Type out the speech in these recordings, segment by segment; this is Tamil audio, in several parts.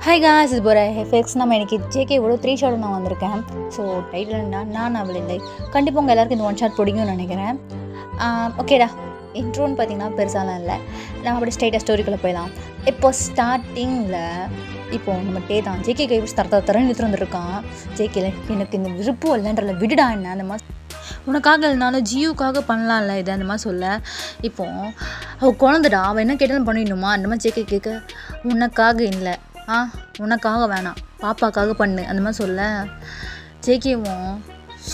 ஹாய் காய்ஸ், இது போகிற எஃபெக்ட்ஸ் நம்ம இன்றைக்கி ஜேகேவோட 3 ஷாட் நான் வந்திருக்கேன். ஸோ டைட்டில் நான் அவள் இல்லை. கண்டிப்பாக உங்கள் எல்லாருக்கும் இந்த 1 ஷாட் பிடிக்கும்னு நினைக்கிறேன். ஓகேடா, இன்ட்ரோன்னு பார்த்தீங்கன்னா பெருசாலாம் இல்லை. நான் அப்படி ஸ்ட்ரைட்டாக ஸ்டோரிக்குள்ளே போயிடலாம். இப்போ ஸ்டார்டிங்கில் இப்போது நம்ம டே தான் ஜேகே கை வச்சு தரன்னு எடுத்துகிட்டு வந்துருக்கான். ஜேகேல எனக்கு இந்த விருப்பம் இல்லைன்றல விடுடா என்ன அந்த மாதிரி உனக்காக இல்லைனாலும் ஜியூக்காக பண்ணலாம்ல இது அந்த மாதிரி சொல்ல. இப்போது அவள் குழந்தைடா, அவள் என்ன கேட்டாலும் பண்ணிடணுமா அந்த மாதிரி ஜேகே கேட்க, உனக்காக இல்லை உனக்காக வேணாம் பாப்பாக்காக பண்ணு அந்த மாதிரி சொல்ல. ஜேகேவும்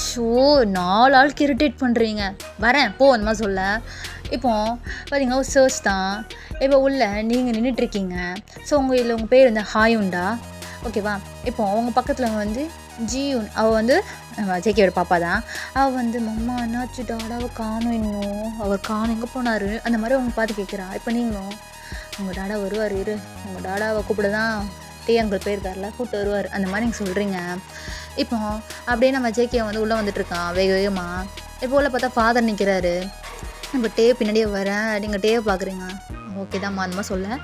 ஷோ 4 ஆளுக்கு இரிட்டேட் பண்ணுறீங்க வரேன் போ அந்த மாதிரி சொல்ல. இப்போது பார்த்தீங்கன்னா ஒரு சர்ச் தான். இப்போ உள்ள நீங்கள் நின்றுட்டுருக்கீங்க. ஸோ உங்கள் பேர் வந்து ஹாயுண்டா, ஓகேவா? இப்போ அவங்க பக்கத்தில் வந்து ஜியூன், அவள் வந்து ஜேகேயோட பாப்பா தான். அவள் வந்து மம்மா என்னாச்சு டாடாவை காணும், இன்னும் அவர் காணும் எங்கே போனார் அந்த மாதிரி அவங்க பார்த்து கேட்குறா. இப்போ நீங்களும் உங்கள் டாடா வருவார் இரு, உங்கள் டாடாவை கூப்பிட தான் டே அங்கிள் போயிருக்கார்ல கூப்பிட்டு வருவார் அந்த மாதிரி நீங்கள் சொல்கிறீங்க. இப்போ அப்படியே நம்ம ஜேகே வந்து உள்ளே வந்துட்டுருக்கான் வேக வேகமாக. இப்போ உள்ள பார்த்தா ஃபாதர் நிற்கிறாரு. இப்போ டே பின்னாடியே வரேன், நீங்கள் டேவை பார்க்குறீங்க, ஓகே தான் அந்த மாதிரி சொல்ல.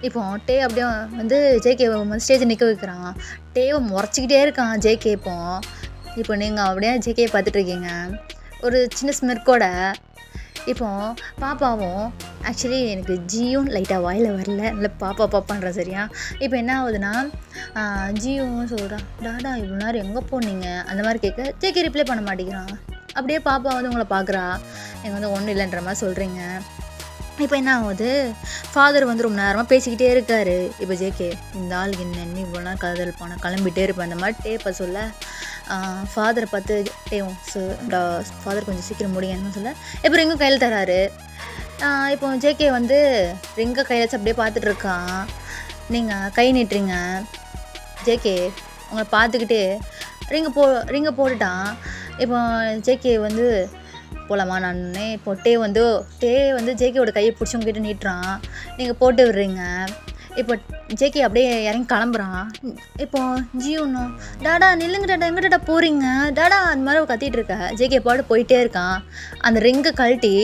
இப்போ டே அப்படியே வந்து ஜேகே வந்து ஸ்டேஜை நிற்க வைக்கிறான். டேவை முறைச்சிக்கிட்டே இருக்கான் ஜேகே. இப்போ நீங்கள் அப்படியே ஜேகே பார்த்துட்ருக்கீங்க ஒரு சின்ன ஸ்மிர்க்கோட. இப்போது பாப்பாவும் ஆக்சுவலி எனக்கு ஜியும் லைட்டாக வாயில் வரல, இல்லை பாப்பான்ற சரியா. இப்போ என்ன ஆகுதுன்னா ஜியும் சொல்கிறான், டாடா இவ்வளோ நேரம் எங்கே போனீங்க அந்த மாதிரி கேட்க ஜேகே ரிப்ளை பண்ண மாட்டேங்கிறான். அப்படியே பாப்பா வந்து உங்களை பார்க்குறா, நீங்கள் வந்து ஒன்றும் இல்லைன்ற மாதிரி சொல்கிறீங்க. இப்போ என்ன ஆகுது, ஃபாதர் வந்து ரொம்ப நேரமாக பேசிக்கிட்டே இருக்கார். இப்போ ஜேகே இந்த ஆள் என்ன இவ்வளோ நேரம் கதல் போனால் கிளம்பிட்டே இருப்பேன் அந்த மாதிரி டேப்பை சொல்ல. ஃபாதரை பார்த்து டேவும் ஃபாதர் கொஞ்சம் சீக்கிரம் முடியும்னு சொல்ல. இப்போ ரிங்கு கையில் தராரு. இப்போ ஜேகே வந்து ரிங்கை கையில் வச்சு அப்படியே பார்த்துட்ருக்கான். நீங்கள் கை நீட்டுறீங்க. ஜேகே உங்களை பார்த்துக்கிட்டே ரிங்கை போட்டுட்டான். இப்போ ஜேகே வந்து போகலாமா நானே. இப்போ டே வந்து ஜேகேவோட கையை பிடிச்சி உங்ககிட்ட நீட்டுறான். நீங்கள் போட்டு விடுறீங்க. இப்போ ஜேகே அப்படியே இறங்கி கிளம்புறான். இப்போது ஜியூனும் டாடா நில்லுங்க டாடா, எங்கே டாடா போகிறீங்க டாடா அந்த மாதிரி கத்திகிட்டு இருக்க. ஜேகே பாட்டு போயிட்டே இருக்கான். அந்த ரிங்கை கழட்டி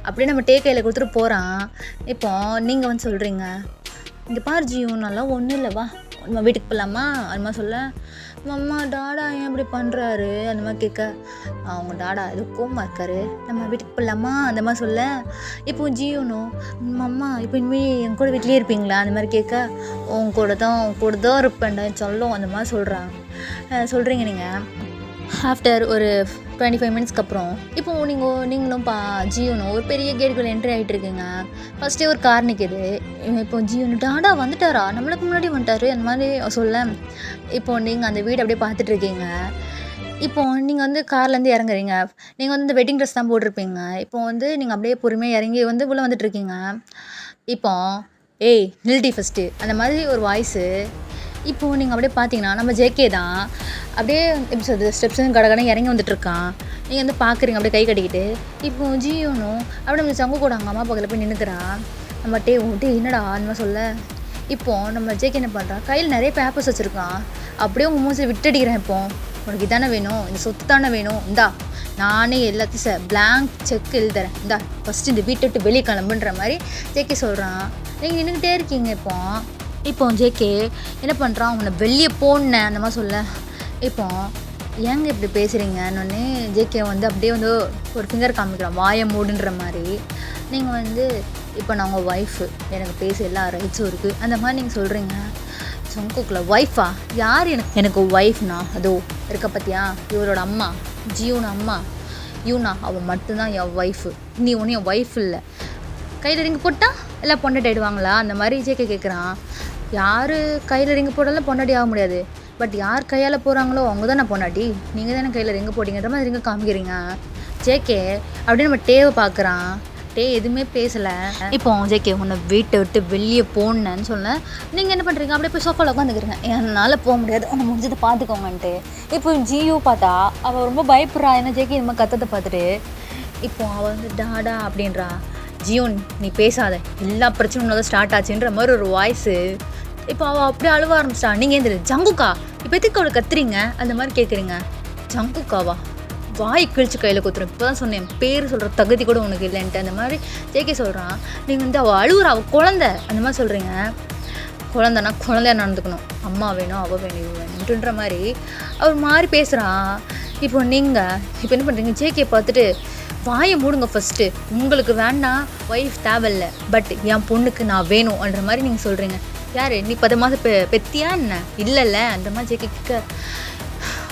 அப்படியே நம்ம டே கையில் கொடுத்துட்டு போகிறான். இப்போது நீங்கள் வந்து சொல்கிறீங்க, இங்கே பாரு ஜியூனெல்லாம் ஒன்றும் இல்லைவா நம்ம வீட்டுக்கு போகலாமா அந்த மாதிரி சொல்ல. மம்மா டாடா ஏன் இப்படி பண்ணுறாரு அந்த மாதிரி கேட்க, அவங்க டாடா ஏதோ கோமா இருக்காரு, நம்ம வீட்டுக்கு போகலாமா அந்த மாதிரி சொல்ல. இப்போ ஜியோனும் மம்மா இப்போ இனிமேல் என் கூட வீட்லேயே இருப்பீங்களா அந்த மாதிரி கேட்க, உன் கூட தான் இருப்பேன்டா சொல்லும் அந்த மாதிரி சொல்கிறீங்க நீங்கள். ஆஃப்டர் ஒரு 25 மினிட்ஸ்க்கு அப்புறம் இப்போ நீங்களும் ஜியோனும் ஒரு பெரிய கேட்டுக்குள்ளே என்ட்ரி ஆகிட்டு இருக்கீங்க. ஃபஸ்ட்டே ஒரு கார் நிற்கிது. இப்போ ஜியோனு டாடா வந்துட்டாரா, நம்மளுக்கு முன்னாடி வந்துட்டாரு அந்த மாதிரி சொல்ல. இப்போது நீங்கள் அந்த வீடு அப்படியே பார்த்துட்ருக்கீங்க. இப்போது நீங்கள் வந்து கார்லேருந்து இறங்குறீங்க. நீங்கள் வந்து இந்த வெட்டிங் ட்ரெஸ் தான் போட்டிருப்பீங்க. இப்போ வந்து நீங்கள் அப்படியே பொறுமையாக இறங்கி வந்து உள்ளே வந்துட்டுருக்கீங்க. இப்போ ஏய் நில்டி ஃபஸ்ட்டு அந்த மாதிரி ஒரு வாய்ஸு. இப்போது நீங்கள் அப்படியே பார்த்தீங்கன்னா நம்ம ஜேகே தான் அப்படியே எப்படி சொல்கிறது ஸ்டெப்ஸ் கடை இறங்கி வந்துட்டுருக்கான். நீங்கள் வந்து பார்க்குறீங்க அப்படியே கை கட்டிக்கிட்டு. இப்போ ஜியோனும் அப்படியே நம்ம சங்கு கூட அங்கே அம்மா பக்கத்தில் போய் நின்றுக்கிறா. நம்ம டே என்னடா அந்த மாதிரி சொல்ல. இப்போது நம்ம ஜேகே என்ன பண்ணுறான், கையில் நிறைய பேப்பர்ஸ் வச்சுருக்கான். அப்படியே உங்கள் மூஞ்சி விட்டுடிக்கிறேன். இப்போ உனக்கு இதானே வேணும், இந்த சொத்து தானே வேணும், இந்தா நானே எல்லாத்தையும் பிளாங்க் செக் எழுதுறேன், இந்தா ஃபஸ்ட்டு இந்த வீட்டை விட்டு வெளியே கிளம்புன்ற மாதிரி ஜேகே சொல்கிறான். நீங்கள் நின்றுக்கிட்டே இருக்கீங்க. இப்போ ஜேகே என்ன பண்ணுறான், உன்னை வெளியே போனேன் அந்த மாதிரி சொல்ல. இப்போ ஏங்க இப்படி பேசுகிறீங்கன்னு ஜேகே வந்து அப்படியே வந்து ஒரு ஃபிங்கர் காமிக்கிறான் வாயை மூடுன்ற மாதிரி. நீங்கள் வந்து இப்போ நான் உங்கள் ஒய்ஃபு, எனக்கு பேச எல்லா ரைட்ஸும் இருக்குது அந்த மாதிரி நீங்கள் சொல்கிறீங்க. சொங்குக்குள்ள ஒய்ஃபா யார்? எனக்கு ஒய்ஃப்னா அதோ இருக்க பார்த்தியா இவரோட அம்மா ஜியூனா அம்மா யூனா, அவள் மட்டும்தான் என் ஒய்ஃபு, நீ ஒன்றும் என் ஒய்ஃப் இல்லை. கையில் ரிங்கு போட்டால் எல்லாம் பொண்டாட்டி ஆகிடுவாங்களா அந்த மாதிரி ஜேகே கேட்குறான். யார் கையில் ரிங்கு போட்டாலும் பொண்டாட்டி ஆக முடியாது, பட் யார் கையால் போகிறாங்களோ அவங்க தான் நான் பொண்டாட்டி, நீங்கள் தானே கையில் ரிங்கு போட்டிங்கன்ற மாதிரி ரிங்கு காமிக்கிறீங்க. ஜேகே அப்படின்னு நம்ம டேவை பார்க்குறான். டே எதுவுமே பேசலை. இப்போ ஜேகே உன்னை வீட்டை விட்டு வெளியே போனேன்னு சொன்னேன். நீங்கள் என்ன பண்ணுறீங்க, அப்படியே போய் சோஃபாவில் உட்காந்துக்கிறீங்க. என்னால் போக முடியாது, உன்னை முடிஞ்சதை பார்த்துக்கோங்கன்ட்டு. இப்போ ஜியோ பார்த்தா அவள் ரொம்ப பயப்படுறா. ஏன்னா ஜேகே இந்த மாதிரி கத்தத்தை பார்த்துட்டு. இப்போ அவள் வந்து டாடா அப்படின்றா. ஜியோன் நீ பேசாத, எல்லா பிரச்சனையும் தான் ஸ்டார்ட் ஆச்சுன்ற மாதிரி ஒரு வாய்ஸு. இப்போ அவள் அப்படியே அழுவ ஆரம்பிச்சிட்டா. நீங்கள் ஏந்திரு ஜங்குக்கா, இப்போ எதுக்கு அவளை கத்துறீங்க அந்த மாதிரி கேட்குறீங்க. ஜங்குக்காவா, வாய் கிழிச்சு கையில் குத்துறேன், இப்போ தான் சொன்னேன் பேர் சொல்கிற தகுதி கூட உனக்கு இல்லைன்ட்டு அந்த மாதிரி ஜேகே சொல்கிறான். நீங்கள் வந்து அவள் அழுவுறா, அவள் குழந்தை அந்த மாதிரி சொல்கிறீங்க. குழந்தைனா குழந்தையா நடந்துக்கணும், அம்மா வேணும் அவள் வேணும் இவ வேணும்ன்ற மாதிரி அவர் மாறி பேசுகிறான். இப்போ நீங்கள் இப்போ என்ன பண்ணுறீங்க, ஜேகே பார்த்துட்டு வாயை மூடுங்க ஃபஸ்ட்டு, உங்களுக்கு வேணா ஒய்ஃப் தேவையில்லை, பட் என் பொண்ணுக்கு நான் வேணும்ன்ற மாதிரி நீங்கள் சொல்கிறீங்க. யார் நீ 10 மாதம் பெத்தியா என்ன? இல்லைல்ல அந்த மாதிரி ஜேகே கேட்க,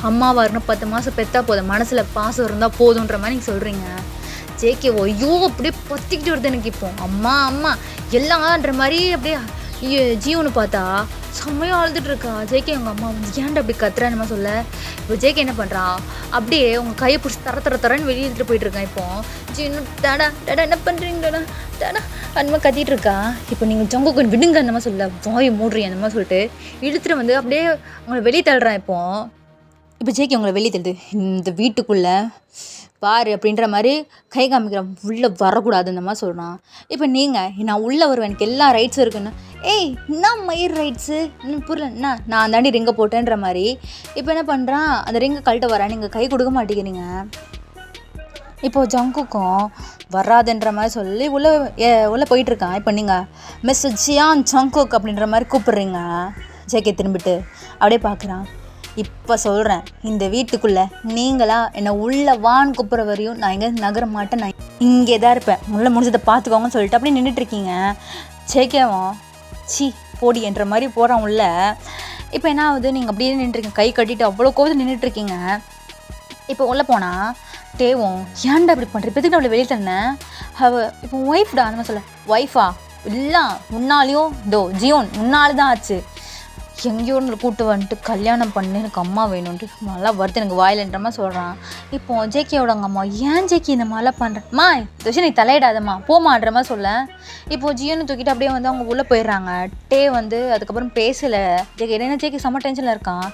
அம்மாவாக இருக்கணும் 10 மாதம் பெற்றா போதும், மனசில் பாசம் இருந்தால் போதுன்ற மாதிரி நீங்கள் சொல்கிறீங்க. ஜேகே ஐயோ அப்படியே பற்றிக்கிட்டு வருது எனக்கு. இப்போ அம்மா அம்மா எல்லாம்ன்ற மாதிரி அப்படியே ஜீவனு பார்த்தா செம்மையாக அழுதுட்டு இருக்கா. ஜேகே அவங்க அம்மா வந்து ஏன்டா அப்படி கத்துறான்னு சொல்ல. இப்போ ஜேகே என்ன பண்ணுறா, அப்படியே உங்கள் கையை பிடிச்சி தரன்னு வெளியே எடுத்துகிட்டு போயிட்டுருக்கேன். இப்போ ஜீவனு டாடா டாடா என்ன பண்ணுறீங்க டாடா டாடா அந்த மாதிரி கத்திட்டு இருக்கா. இப்போ நீங்கள் ஜங்குக்கு விடுங்க அந்த மாதிரி சொல்ல, வாயை மூடுறீங்க அந்த மாதிரி சொல்லிட்டு இழுத்துட்டு வந்து அப்படியே உங்களை வெளியே தள்ளுறான். இப்போ ஜேகே உங்களை வெளியே தள்ளுது, இந்த வீட்டுக்குள்ளே பாரு அப்படின்ற மாதிரி கை காமிக்கிறான், உள்ளே வரக்கூடாது அந்த மாதிரி சொல்கிறான். இப்போ நீங்கள் நான் உள்ளே வருவேன், எனக்கு எல்லா ரைட்ஸும் இருக்குன்னு, ஏய் என்ன மயிர் ரைட்ஸு இன்னும் புரியல, என்ன நான் தாண்டி ரிங்கை போட்டேன்ற மாதிரி. இப்போ என்ன பண்ணுறான், அந்த ரிங்கை கழட்ட வரேன், நீங்கள் கை கொடுக்க மாட்டேங்கிறீங்க. இப்போது ஜங்குக்கும் வராதுன்ற மாதிரி சொல்லி உள்ளே போயிட்டுருக்கான். இப்போ நீங்கள் மிஸ் ஜியான் ஜங்குக் அப்படின்ற மாதிரி கூப்பிட்றீங்க. ஜேகே திரும்பிட்டு அப்படியே பார்க்குறான். இப்போ சொல்கிறேன், இந்த வீட்டுக்குள்ளே நீங்களா என்னை உள்ளே வான்னு கூப்பிட்ற வரையும் நான் எங்கே நகர மாட்டேன், நான் இங்கே தான் இருப்பேன், உள்ளே முடிஞ்சதை பார்த்துக்கோங்கன்னு சொல்லிட்டு அப்படியே நின்றுட்டுருக்கீங்க. ஜேகேவும் சி போடி என்ற மாதிரி போகிறான் உள்ள. இப்போ என்ன ஆகுது, நீங்கள் அப்படியே நின்றுருக்கீங்க, கை கட்டிட்டு அவ்வளோ கோவத்தில் நின்றுட்டுருக்கீங்க. இப்போ உள்ளே போனால் டேவும் ஏன்டா அப்படி பண்ணுற, இப்போ எதுக்கு அவளை வெளியே தந்தேன், இப்போ ஒய்ஃப்டா அந்த மாதிரி சொல்ல. ஒய்ஃபா இல்லை உன்னாலையும் ஜியோன் உன்னால தான் ஆச்சு, எங்கேயோ ஒன்று கூப்பிட்டு வந்துட்டு கல்யாணம் பண்ணி எனக்கு அம்மா வேணும்ன்ட்டு நல்லா வருது எனக்கு வாயிலன்ற மாதிரி சொல்கிறான். இப்போ ஜேகேயோட அவங்க அம்மா ஏன் ஜேகே இந்த மாதிரிலாம் பண்ணுறேம்மா, இந்த விஷயம் நீ தலையிடாதம்மா போமான்ற மாதிரி சொல்ல. இப்போது ஜியோன்னு தூக்கிட்டு அப்படியே வந்து அவங்க உள்ளே போயிடுறாங்க. வந்து அதுக்கப்புறம் பேசலை ஜேகே, ஏன்னா ஜேகே செம்ம டென்ஷனில் இருக்கான்.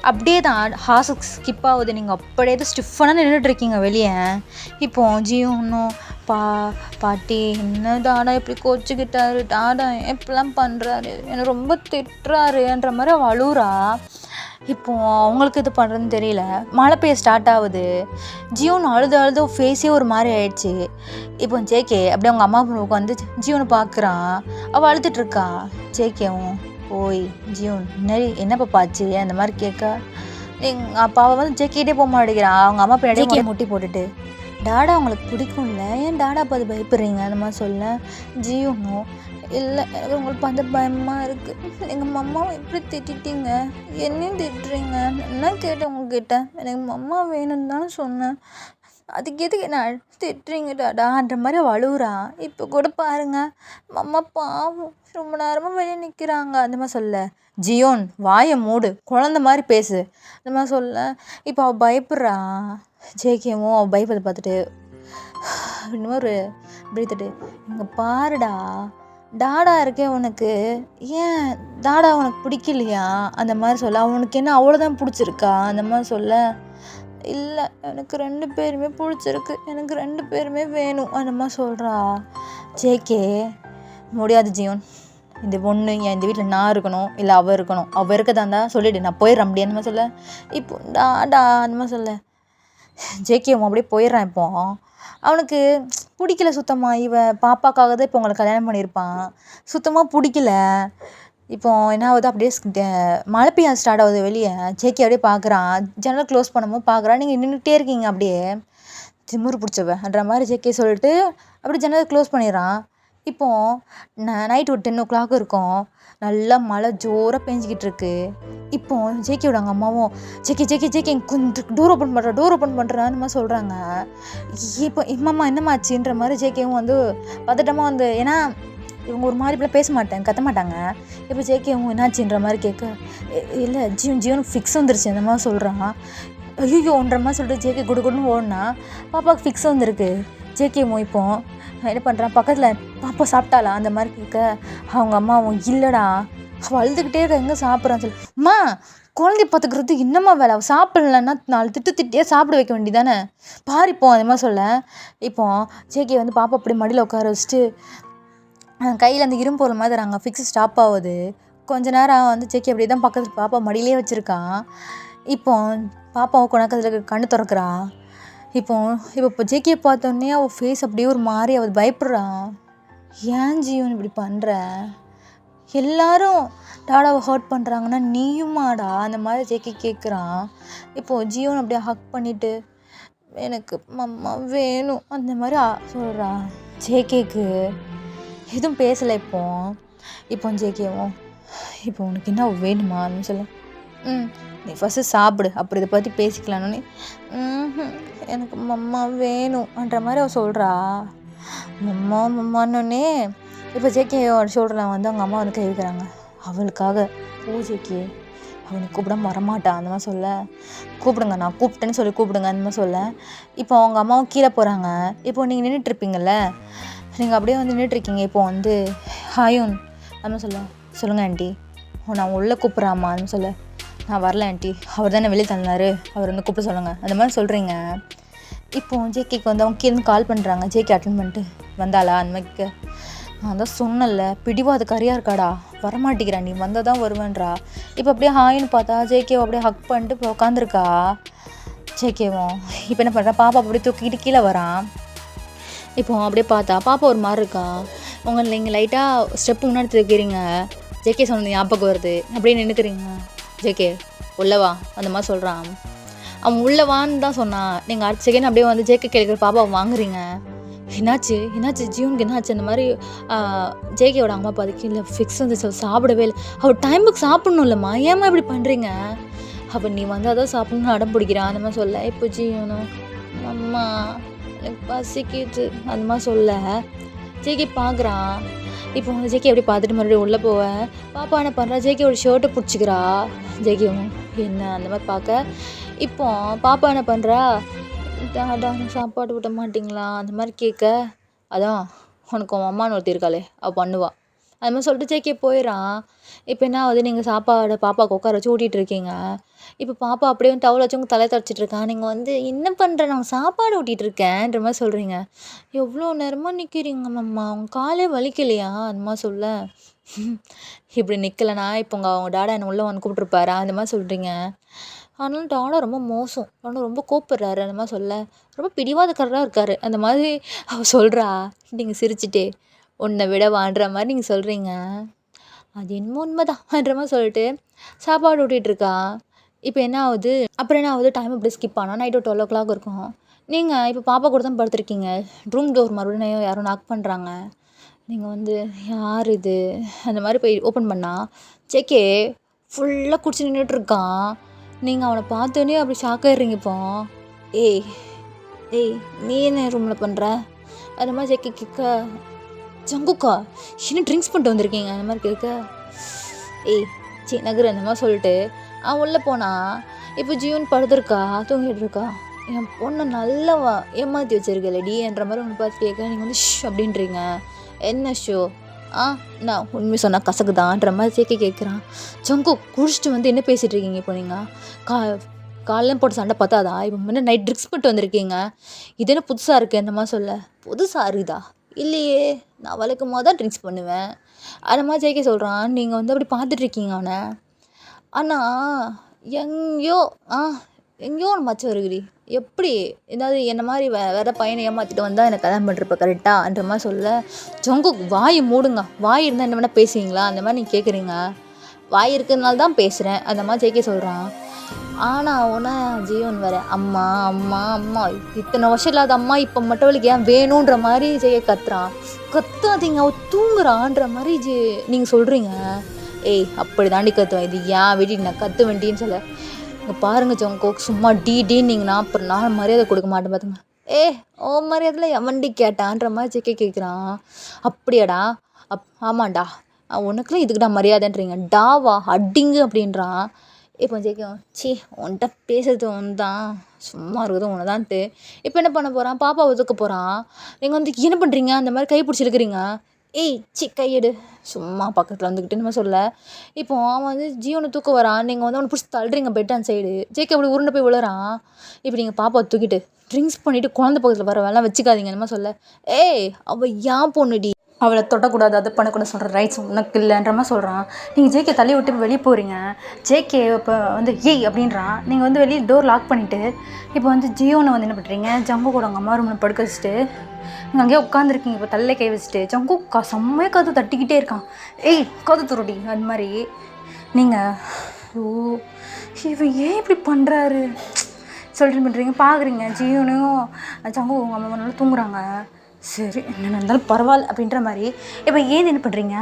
அப்படியே தான் ஹாஸுக்கு ஸ்கிப் ஆகுது, நீங்கள் அப்படியே தான் ஸ்டிஃபான நின்றுட்டுருக்கீங்க வெளியே. இப்போது ஜியோ இன்னும் பாட்டி என்ன டாடா இப்படி கோச்சிக்கிட்டாரு, டாடா எப்படிலாம் பண்ணுறாரு, என்னை ரொம்ப திட்டுறாருன்ற மாதிரி அவள் அழுறா. இப்போது அவங்களுக்கு இது பண்ணுறதுன்னு தெரியல. மழை பெய்ய ஸ்டார்ட் ஆகுது. ஜியோன்னு அழுது ஃபேஸே ஒரு மாதிரி ஆயிடுச்சு. இப்போ ஜேகே அப்படியே அவங்க அம்மா வந்து ஜியோன்னு பார்க்குறான், அவள் அழுதுட்டுருக்கா. ஜேகேவும் ஓய் ஜியோன் என்னப்பா பாச்சு அந்த மாதிரி கேட்க, எங்கள் அப்பாவை வந்து ஜேகேட்டே போக மாட்டேங்கிறான். அவங்க அம்மா பின்னாடியே முட்டி போட்டுட்டு, டாடா உங்களுக்கு பிடிக்கும்ல, ஏன் டாடா பார்த்து பயப்படுறீங்க அந்த மாதிரி சொல்ல. ஜியோனும் இல்லை எனக்கு உங்களுக்கு பார்த்து பயமாக இருக்குது, எங்கள் மம்மாவை எப்படி திட்டிட்டீங்க, என்னையும் திட்டுறீங்க, என்ன கேட்டேன் உங்ககிட்ட, எனக்கு மம்மா வேணும்னு தானே சொன்னேன், அதுக்கு எதுக்கு என்ன திட்டுறீங்க டாடான்ற மாதிரி அழுகுறா. இப்போ கூட பாருங்க மம்மா பாவம் ரொம்ப நேரமாக வெளியே நிற்கிறாங்க அந்த மாதிரி சொல்ல. ஜியோன் வாயை மூடு, குழந்த மாதிரி பேசு அந்த மாதிரி சொல்ல. இப்போ அவள் பயப்படுறா. ஜேகேவும் அவள் பயப்பதை பார்த்துட்டு இன்னும் ஒரு பிரீத்துட்டு, இங்கே பாருடா டாடா இருக்கே உனக்கு, ஏன் டாடா உனக்கு பிடிக்கலையா அந்த மாதிரி சொல்ல. அவனுக்கு என்ன அவ்வளோதான் பிடிச்சிருக்கா அந்த மாதிரி சொல்ல. இல்லை எனக்கு 2 பேருமே பிடிச்சிருக்கு, எனக்கு 2 பேருமே வேணும் அந்த மாதிரி சொல்கிறா. ஜேகே முடியாது ஜியோன், இந்த பொண்ணு இந்த வீட்டில் நான் இருக்கணும் இல்லை அவள் இருக்கணும், அவள் இருக்கதா இருந்தால் சொல்லிவிடு நான் போயிடுறேன் அப்படி அந்த மாதிரி சொல்ல. இப்போ டாடா அந்த மாதிரி சொல்ல. ஜேகே அப்படியே போயிடுறான். இப்போ அவனுக்கு பிடிக்கல சுத்தமாக, இவன் பாப்பாக்காக தான் இப்போ உங்களை கல்யாணம் பண்ணியிருப்பான், சுத்தமாக பிடிக்கல. இப்போ என்ன ஆகுது, அப்படியே மழை பெய்ய ஸ்டார்ட் ஆகுது வெளியே. ஜேகே அப்படியே பார்க்குறான், ஜன்னல் க்ளோஸ் பண்ணும்போது பார்க்குறான், நீங்கள் நின்றுட்டே இருக்கீங்க அப்படியே திமிரு பிடிச்சவன்ற மாதிரி ஜேகே சொல்லிட்டு அப்படியே ஜன்னல் க்ளோஸ் பண்ணிடுறான். இப்போது நைட் ஒரு 10 o'clock இருக்கும், நல்லா மழை ஜோராக பெஞ்சிக்கிட்டு இருக்கு. இப்போ ஜேகேயோட அவங்க அம்மாவும் ஜேகே கொஞ்சம் டோர் ஓப்பன் பண்ணுறா அந்த மாதிரி சொல்கிறாங்க. இப்போ இம்மாம்மா என்னம்மாச்சுன்ற மாதிரி ஜேகேவும் வந்து பதட்டமாக வந்து, ஏன்னா இவங்க ஒரு மாதிரி இப்படிலாம் பேச மாட்டாங்க, கத்த மாட்டாங்க. இப்போ ஜேகேவும் என்னாச்சுன்ற மாதிரி கேட்க, இல்லை ஜியோனுக்கு ஃபிக்ஸ் வந்துருச்சு அந்த மாதிரி சொல்கிறான். ஐயோன்ற மாதிரி சொல்லிட்டு ஜேகே குடுன்னு ஓடினா பாப்பாவுக்கு ஃபிக்ஸ் வந்துருக்கு. ஜேகேவும் இப்போ என்ன பண்ணுறான், பக்கத்தில் பாப்பா சாப்பிட்டாளா அந்த மாதிரி கேட்க, அவங்க அம்மாவும் இல்லைடா அவள் அழுதுகிட்டே இருக்க, எங்கே சாப்பிட்றான்னு சொல்லி. அம்மா குழந்தைய பார்த்துக்கிறது என்னம்மா வேலை, அவள் சாப்பிட்லன்னா 4 திட்டியே சாப்பிட வைக்க வேண்டியதானே பாரிப்போம் அந்த மாதிரி சொல்ல. இப்போ ஜேகே வந்து பாப்பா அப்படி மடியில் உட்கார வச்சுட்டு கையில் அந்த இரும்பு பொருள் மாதிரி தராங்க, ஃபிக்ஸ் ஸ்டாப் ஆகுது. கொஞ்ச நேரம் வந்து ஜேகே அப்படி தான் பக்கத்தில் பாப்பா மடியிலே வச்சுருக்கான். இப்போ பாப்பாவை கொண்டாக்கத்தில் கண்ணு திறக்கிறா. இப்போ ஜேகே பார்த்தோன்னே அவள் ஃபேஸ் அப்படியே ஒரு மாதிரி அவள் பயப்படுறான். ஏன் ஜீவன் இப்படி பண்ணுற, எல்லாரும் டாடாவை ஹர்ட் பண்ணுறாங்கன்னா நீயுமாடா அந்த மாதிரி ஜேகே கேட்குறான். இப்போது ஜியோன் அப்படியே ஹக் பண்ணிவிட்டு எனக்கு மம்மா வேணும் அந்த மாதிரி சொல்கிறா. ஜேகேக்கு எதுவும் பேசலை. இப்போ ஜேகேவும் இப்போ உனக்கு என்ன வேணுமான்னு சொல்ல, நீ ஃபஸ்ட்டு சாப்பிடு அப்புறம் இதை பற்றி பேசிக்கலான்னு. எனக்கு மம்மா வேணும்ன்ற மாதிரி அவள் சொல்கிறா. மம்மான்னொன்னே இப்போ ஜேகேயோட ஷோல்டரில் வந்து அவங்க அம்மா வந்து கை வைக்கிறாங்க. அவளுக்காக பூஜைக்கு அவனுக்கு கூப்பிடாம வரமாட்டான் அந்த மாதிரி சொல்ல, கூப்பிடுங்க நான் கூப்பிட்டேன்னு சொல்லி கூப்பிடுங்க அந்த மாதிரி சொல்ல. இப்போ அவங்க அம்மாவும் கீழே போகிறாங்க. இப்போ நீங்கள் நின்றுட்டுருப்பீங்கள்ல, நீங்கள் அப்படியே வந்து நின்றுட்டுருக்கீங்க. இப்போ வந்து ஹாயூன் அந்த சொல்ல, சொல்லுங்கள் ஆண்டி நான் உள்ளே கூப்பிட்றாம்மா அந்த சொல்ல, நான் வரல ஆண்டி அவர் தானே வெளியே தள்ளினாரு அவர் வந்து கூப்பிட சொல்லுங்கள் அந்த மாதிரி சொல்கிறீங்க. இப்போது ஜேகேக்கு வந்து அவங்க கீழே கால் பண்ணுறாங்க. ஜேகே அட்டன் பண்ணிட்டு வந்தாளா அந்த மாதிரி. நான் தான் சொன்னல பிடிவாதக்காரியாக இருக்காடா, வரமாட்டேங்கிறா, நீ வந்தால் தான் வருவேன்றா. இப்போ அப்படியே ஹாயின்னு பார்த்தா ஜேகேவை அப்படியே ஹக் பண்ணிட்டு இப்போ உட்காந்துருக்கா. ஜேகேவும் இப்போ என்ன பண்ணுறா, பாப்பா அப்படியே தூக்கிட்டு கீழே வரான். இப்போ அப்படியே பார்த்தா பாப்பா ஒரு மாதிரி இருக்கா. நீங்கள் லைட்டாக ஸ்டெப்பு முன்னாடி தூக்கிறீங்க. ஜேகே சொன்னது ஞாபகம் வருது. அப்படியே நின்றுக்கிறீங்க. ஜேகே உள்ளவா அந்த மாதிரி சொல்கிறான். அவன் உள்ளவான்னு தான் சொன்னான். நீங்கள் அடுத்த செகண்ட் அப்படியே வந்து ஜேகே கேட்குற பாப்பாவை வாங்குறீங்க. என்னாச்சு ஜியூனுக்கு என்னாச்சு அந்த மாதிரி. ஜேகேவோட அம்மா பாதிக்கு இல்லை ஃபிக்ஸ் வந்து சாப்பிடவே இல்லை. அவள் டைமுக்கு சாப்பிட்ணும் இல்லைம்மா, ஏம்மா இப்படி பண்ணுறீங்க. அவள் நீ வந்து அதான் சாப்பிட்ணுன்னு அடம் பிடிக்கிறான் அந்த மாதிரி சொல்ல. இப்போ ஜியூனும் அம்மா எனக்கு பசிக்குது அந்த மாதிரி சொல்ல. ஜேகே பார்க்குறான். இப்போ வந்து ஜேகே எப்படி பார்த்துட்டு மறுபடியும் உள்ளே போவேன். பாப்பா என்ன பண்ணுறா, ஜேகேவோட ஷர்ட்டை பிடிச்சிக்கிறா. ஜேகேவும் என்ன அந்த மாதிரி பார்க்க. இப்போ பாப்பா என்ன பண்ணுறா, டாடா சாப்பாடு விட மாட்டிங்களா அந்த மாதிரி கேட்க. அதான் உனக்கு உன் அம்மான்னு ஒருத்தி இருக்காளே அவள் பண்ணுவா அது மாதிரி சொல்லிட்டு ஜேகே போயிடறான். இப்போ என்ன ஆகுது, நீங்கள் சாப்பாடு பாப்பாவுக்கு உட்கார வச்சு ஊட்டிகிட்டு இருக்கீங்க. இப்போ பாப்பா அப்படியே வந்து டவல் வச்சு உங்கள் தலையை துடைச்சிட்ருக்கான். நீங்கள் வந்து என்ன பண்ணுற, நான் சாப்பாடு ஊட்டிகிட்டு இருக்கேன்ற மாதிரி சொல்கிறீங்க. எவ்வளோ நேரமாக நிற்கிறீங்க மம்மா, அவங்க காலே வலிக்கலையா அந்த மாதிரி சொல்ல. இப்படி நிற்கலைனா இப்போ அவங்க டாடா என்னை உள்ளே வந்து கூப்பிட்ருப்பாரா அந்த மாதிரி சொல்கிறீங்க. ஆனாலும் டாடா ரொம்ப மோசம், டாடா ரொம்ப கோப்படுறாரு அந்த மாதிரி சொல்ல. ரொம்ப பிடிவாதக்காரராக இருக்கார் அந்த மாதிரி அவள் சொல்கிறா. நீங்கள் சிரிச்சிட்டே உன்னை விடவான்ற மாதிரி நீங்கள் சொல்கிறீங்க. அது என்னமோ உண்மைதான்ற மாதிரி சொல்லிட்டு சாப்பாடு ஊட்டிகிட்ருக்கா. இப்போ என்ன ஆகுது, அப்புறம் என்ன ஆகுது, டைம் இப்படி ஸ்கிப் ஆனால் நைட்டு 12 o'clock இருக்கும். நீங்கள் இப்போ பாப்பா கூட தான் படுத்துருக்கீங்க. ரூம் டோர் மறுபடியும் யாரும் நாக் பண்ணுறாங்க. நீங்கள் வந்து யார் இது அந்த மாதிரி போய் ஓப்பன் பண்ணால் ஜேகே ஃபுல்லாக குடிச்சு நின்றுட்டுருக்கான். நீங்கள் அவனை பார்த்தோன்னே அப்படி ஷாக் ஆகிடுறீங்க. இப்போ ஏய் நீ என்ன ரூமில் பண்ணுற அந்த மாதிரி ஜேகே கேட்க. ஜங்குக்கா இன்னும் ட்ரிங்க்ஸ் பண்ணிட்டு வந்திருக்கீங்க அந்த மாதிரி கேட்க. நகர் அந்த மாதிரி சொல்லிட்டு அவன் உள்ளே போனான். இப்போ ஜியூன் படுத்துருக்கா, தூங்கிட்டு இருக்கா. என் பொண்ணை நல்லா ஏமாற்றி வச்சிருக்கலடி என்ற மாதிரி ஒன்று பார்த்து கேட்க. நீங்கள் வந்து அப்படின்றீங்க. என்ன ஷோ நான் உண்மை சொன்னால் கசக்குதான்ற மாதிரி ஜேகே கேட்குறான். ஜங்கு குடிச்சிட்டு வந்து என்ன பேசிகிட்டு இருக்கீங்க இப்போ நீங்கள்? காலையில் போட்டு சண்டை பார்த்தாதா, இப்போ முன்னே நைட் ட்ரிங்க்ஸ் பண்ணிட்டு வந்திருக்கீங்க. இது என்ன புதுசாக இருக்குது அந்த மாதிரி சொல்ல. புதுசாக இருக்குதா, இல்லையே நான் வழக்கமாக தான் ட்ரிங்க்ஸ் பண்ணுவேன் அந்த மாதிரி ஜேகே சொல்கிறான். நீங்கள் வந்து அப்படி பார்த்துட்ருக்கீங்க அவனை. ஆனால் எங்கேயோ ஒன்று மச்சம் இருக்குடி. எப்படி ஏதாவது என்ன மாதிரி வேறு பையனை ஏமாற்றிட்டு வந்தால் எனக்கு கல்யாணம் பண்ணிருப்ப கரெக்டான்ற மாதிரி சொல்ல. ஜங்கு வாயை மூடுங்க, வாய் இருந்தால் என்ன வேணால் பேசுவீங்களா அந்த மாதிரி நீங்கள் கேட்குறீங்க. வாய் இருக்கிறதுனால தான் பேசுகிறேன் அந்த மாதிரி ஜேகே சொல்கிறான். ஆனால் உன ஜீவன் வேறு அம்மா அம்மா அம்மா இத்தனை வருஷம் இல்லாத அம்மா இப்போ மட்டும் அவளுக்கு ஏன் வேணுன்ற மாதிரி ஜெய கத்தாதீங்க அவள் தூங்குறான்ற மாதிரி நீங்கள் சொல்கிறீங்க. அப்படி தாண்டி கத்துவேன், இது ஏன் வெட்டி நான் கற்று வேண்டின்னு சொல்ல. இங்கே பாருங்கள் ஜோங்கோ, சும்மா டீடின்னீங்கன்னா அப்புறம் நான் மரியாதை கொடுக்க மாட்டேன் பார்த்துங்க. ஓ மரியாதையில் எவன்டி கேட்டான்ற மாதிரி ஜெகே கேட்குறான். அப்படியாடா, ஆமாண்டா, உனக்குலாம் இதுக்குடா மரியாதைன்றீங்க, டாவா அடிங்கு அப்படின்றான். இப்போ ஜேகே உன்கிட்ட பேசுறது ஒன்று தான், சும்மா இருக்குது ஒன்று தான்ட்டு இப்போ என்ன பண்ண போகிறான், பாப்பா ஒதுக்க போகிறான். நீங்கள் வந்து என்ன பண்ணுறீங்க அந்த மாதிரி கை பிடிச்சிருக்கிறீங்க. கையெடு சும்மா பக்கத்தில் வந்துக்கிட்டு நம்ம சொல்ல. இப்போ அவன் வந்து ஜீவனை தூக்க வரான். நீங்கள் வந்து அவனை பிடிச்சி தள்ளுறீங்க பெட் அண்ட் சைடு. ஜேகே அப்படி உருண்டை போய் விழுறான். இப்போ நீங்கள் பாப்பா தூக்கிட்டு ட்ரிங்க்ஸ் பண்ணிவிட்டு குழந்தை பக்கத்தில் வர வேலை வச்சுக்காதீங்க நம்ம சொல்ல. அவள் ஏன் பொண்ணுடி, அவளை தொடக்கூடாது, அதை பண்ணக்கூடாது சொல்கிற ரைட்ஸ் உனக்கு இல்லைன்ற மாதிரி சொல்கிறான். நீங்கள் ஜேகே தள்ளி விட்டு வெளியே போகிறீங்க. ஜேகே இப்போ வந்து ஏய் அப்படின்றான். நீங்கள் வந்து வெளியே டோர் லாக் பண்ணிவிட்டு இப்போ வந்து ஜியோனை வந்து என்ன பண்ணுறீங்க, ஜங்குக்கோட அவங்க அம்மா ரூமில் படுக்க வச்சுட்டு நீங்கள் அங்கேயே உட்காந்துருக்கீங்க. இப்போ தள்ளே கை வச்சுட்டு ஜங்குக்கா செம்மையாக கது தட்டிக்கிட்டே இருக்கான். ஏய் கது துருடி அது மாதிரி நீங்கள். ஓ இவன் ஏன் இப்படி பண்ணுறாரு சொல்லிட்டு பண்ணுறீங்க. பார்க்குறீங்க ஜியோனையும் ஜங்கு உங்கள் அம்மா நல்லா தூங்குறாங்க. சரி என்ன இருந்தாலும் பரவாயில்ல அப்படின்ற மாதிரி இப்போ ஏன் என்ன பண்ணுறீங்க,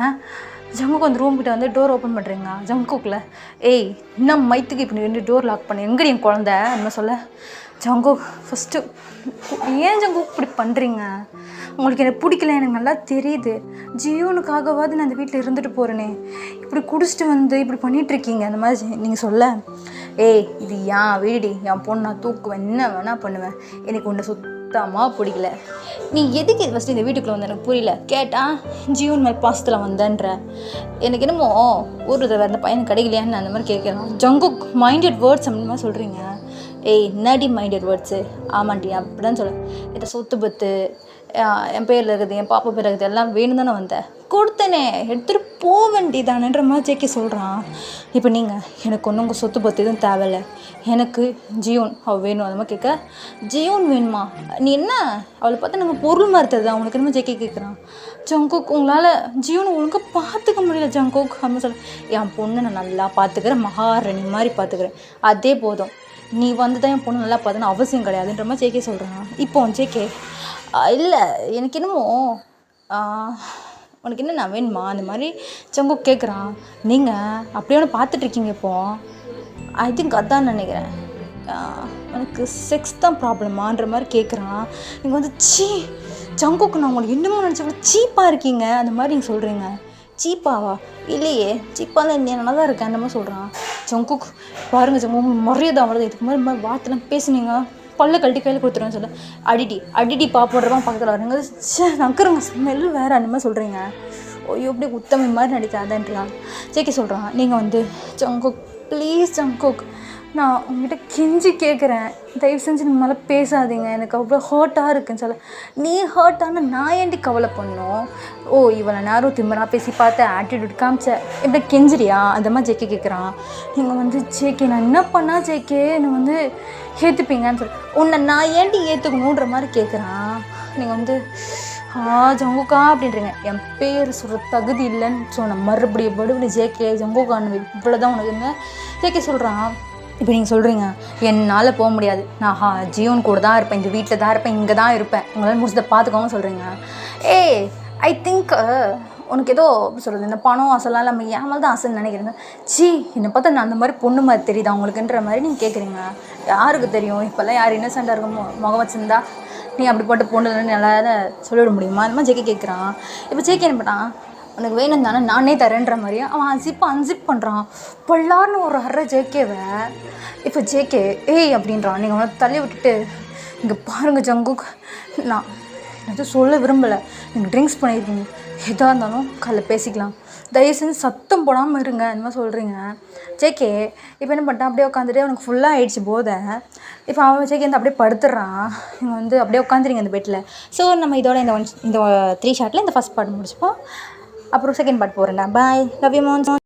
ஜங்குக்கு அந்த ரூம் கிட்ட வந்து டோர் ஓப்பன் பண்ணுறீங்க. ஜங்குக்குள்ள ஏய் இன்னும் மைத்துக்கு இப்போ நீ டோர் லாக் பண்ணு, எங்கடி என் குழந்த என்ன சொல்ல. ஜங்கு ஃபஸ்ட்டு ஏன் ஜங்கு இப்படி பண்ணுறீங்க, உங்களுக்கு எனக்கு பிடிக்கல, எனக்கு நல்லா தெரியுது. ஜியோனுக்காகவாது நான் அந்த வீட்டில் இருந்துட்டு போகிறேனே, இப்படி குடிச்சிட்டு வந்து இப்படி பண்ணிகிட்ருக்கீங்க அந்த மாதிரி நீங்கள் சொல்ல. ஏய் இது ஏன் வீடி, என் பொண்ணு நான் தூக்குவேன், என்ன வேணால் பண்ணுவேன், எனக்கு ஒன்று சுத்தமாக பிடிக்கல. நீ எதுக்கு ஃபஸ்ட்டு இந்த வீட்டுக்குள்ளே வந்து எனக்கு புரியல. கேட்டால் ஜியோன் மேல் பாசத்தில் வந்தேன்ற, எனக்கு என்னமோ ஒரு தடவை அந்த பையன் கிடைக்கலையான்னு அந்த மாதிரி கேட்குறான். ஜங்குக் மைண்டட் வேர்ட்ஸ் அப்படின்னு மாதிரி சொல்கிறீங்க. ஏய் என்னடி மைண்டட் வேர்ட்ஸு, ஆமாண்டி அப்படிதான் சொல்ல. இந்த சொத்து பத்து என் பேரில் இருக்குது, என் பாப்பா பேர் இருக்குது, எல்லாம் வேணும் தானே வந்தேன், கொடுத்தனே எடுத்துகிட்டு போக வேண்டியதானன்ற மாதிரி ஜேகே சொல்கிறான். இப்போ நீங்கள் எனக்கு ஒன்றும் உங்கள் சொத்து பத்து எதுவும் தேவையில்ல, எனக்கு ஜியோன் அவள் வேணும். அது மாதிரி கேட்க ஜியோன் வேணுமா, நீ என்ன அவளை பார்த்தா நம்ம பொருள் மாதிரி தருதா அவனுக்கு என்னமோ ஜேகே கேட்குறான். ஜங்குக் உங்களால் ஜியோனை ஒழுங்காக பார்த்துக்க முடியல ஜங்குக் அப்படின்னு சொல்ல. என் பொண்ணை நான் நல்லா பார்த்துக்கிறேன், மகாராணி மாதிரி பார்த்துக்கிறேன், அதே போதும், நீ வந்து தான் என் பொண்ணு நல்லா பார்த்துன்னு அவசியம் கிடையாதுன்ற மாதிரி ஜேகே சொல்கிறான். இப்போ ஜேகே இல்லை எனக்கு என்னமோ உனக்கு என்ன நான் வேணுமா அந்த மாதிரி ஜங்குக் கேட்குறான். நீங்கள் அப்படியே ஒன்று பார்த்துட்ருக்கீங்க இப்போது, ஐ திங்க் அதான் நினைக்கிறேன், எனக்கு செக்ஸ் தான் ப்ராப்ளமான்ற மாதிரி கேட்குறான். நீங்கள் வந்து ஜங்குக்கு நான் உங்களுக்கு என்னமோ நினச்சவங்கள சீப்பாக இருக்கீங்க அந்த மாதிரி நீங்கள் சொல்கிறீங்க. சீப்பாவா, இல்லையே சீப்பாலாம் இல்லையா, நல்லா தான் இருக்கேன் அந்த மாதிரி சொல்கிறான். ஜங்குக் பாருங்கள் ஜங்குக் உங்களுக்கு மரியாதை அவ்வளோதான், இதுக்கு மாதிரி வார்த்தைலாம் பேசுனீங்க பல்ல கழட்டி கையில் கொடுத்துருவேன் சொல்ல. அடிடி பாப்படுறவன் பக்கத்தில் வரீங்க, நக்குறங்க ஸ்மெல் வேறு அந்த மாதிரி சொல்கிறீங்க. ஐயோ இப்படி உத்தமி மாதிரி நடிக்காதன்றான். ஜேகே சொல்கிறான். நீங்கள் வந்து ஜங்குக் ப்ளீஸ் ஜங்குக் நான் உங்ககிட்ட கெஞ்சி கேட்குறேன், தயவு செஞ்சு நீங்கள் மேலே பேசாதீங்க, எனக்கு அவ்வளோ ஹர்ட்டாக இருக்குன்னு சொல்ல. நீ ஹர்ட்டான நான் ஏன்டி கவலை பண்ணோம், ஓ இவளை நேரம் திம்மராக பேசி பார்த்தேன், ஆட்டிடியூட் காமிச்ச, இப்படி கெஞ்சிரியா அந்த மாதிரி ஜேகே கேட்குறான். நீங்கள் வந்து ஜேகே நான் என்ன பண்ணால் ஜேகே என்னை வந்து ஏற்றுப்பீங்கன்னு சொல்லி, உன்னை நான் ஏன்டி ஏற்றுக்கணுன்ற மாதிரி கேட்குறான். நீங்கள் வந்து ஜங்குக்கா அப்படின்றீங்க, என் பேர் சொல்கிற தகுதி இல்லைன்னு சொன்ன மறுபடியும் ஜேகே ஜங்குக்கான்னு இவ்வளோதான் உனக்கு என்ன ஜேகே சொல்கிறான். இப்போ நீங்கள் சொல்கிறீங்க என்னால் போக முடியாது, நான் ஜியோன் கூட தான் இருப்பேன், இந்த வீட்டில் தான் இருப்பேன், இங்கே தான் இருப்பேன், உங்களால் முடிச்சதை பார்த்துக்கோங்க சொல்கிறீங்க. ஐ திங்க் உனக்கு ஏதோ எப்படி சொல்கிறது, இந்த பணம் ஆசைலாம் நம்ம ஏமால் தான் ஆசைன்னு நினைக்கிறேங்க. என்னை பார்த்தா நான் அந்த மாதிரி பொண்ணு மாதிரி தெரியுதா உங்களுக்குன்ற மாதிரி நீங்கள் கேட்குறீங்க. யாருக்கு தெரியும், இப்போல்லாம் யார் இன்னசென்ட்டாக இருக்கும் முகம் வச்சுருந்தா நீ அப்படிப்பட்ட பொண்ணு நல்லா சொல்லிவிட முடியுமா அந்த மாதிரி ஜேகே கேட்குறான். இப்போ ஜேகே என்ன பண்ணான், உனக்கு வேணும் தானே நானே தரேன்ற மாதிரியே அவன் அன்சிப் பண்ணுறான். பொல்லார்னு ஒரு அரை ஜேகேவை. இப்போ ஜேகே ஏய் அப்படின்றான். நீங்கள் அவனை தள்ளி விட்டுட்டு இங்கே பாருங்கள் ஜங்குக், நான் எதுவும் சொல்ல விரும்பலை, நீங்கள் ட்ரிங்க்ஸ் பண்ணியிருக்கீங்க, எதாக இருந்தாலும் காலைல பேசிக்கலாம், தயவு செஞ்சு சத்தம் போடாமல் இருங்க அந்த மாதிரி சொல்கிறீங்க. ஜேகே இப்போ என்ன பண்ணிட்டான், அப்படியே உட்காந்துட்டு அவனுக்கு ஃபுல்லாக ஆகிடுச்சு போதை. இப்போ அவன் ஜேகே வந்து அப்படியே படுத்துடுறான். நீங்கள் வந்து அப்படியே உட்காந்துறீங்க அந்த பெட்டில். ஸோ நம்ம இதோட இந்த 3 ஷார்ட்டில் இந்த ஃபஸ்ட் பார்ட் முடிச்சுப்போம். அப்புறம் செகண்ட் பார்ட் போகிறேன்டா. Bye, love you மோன்ஸ்.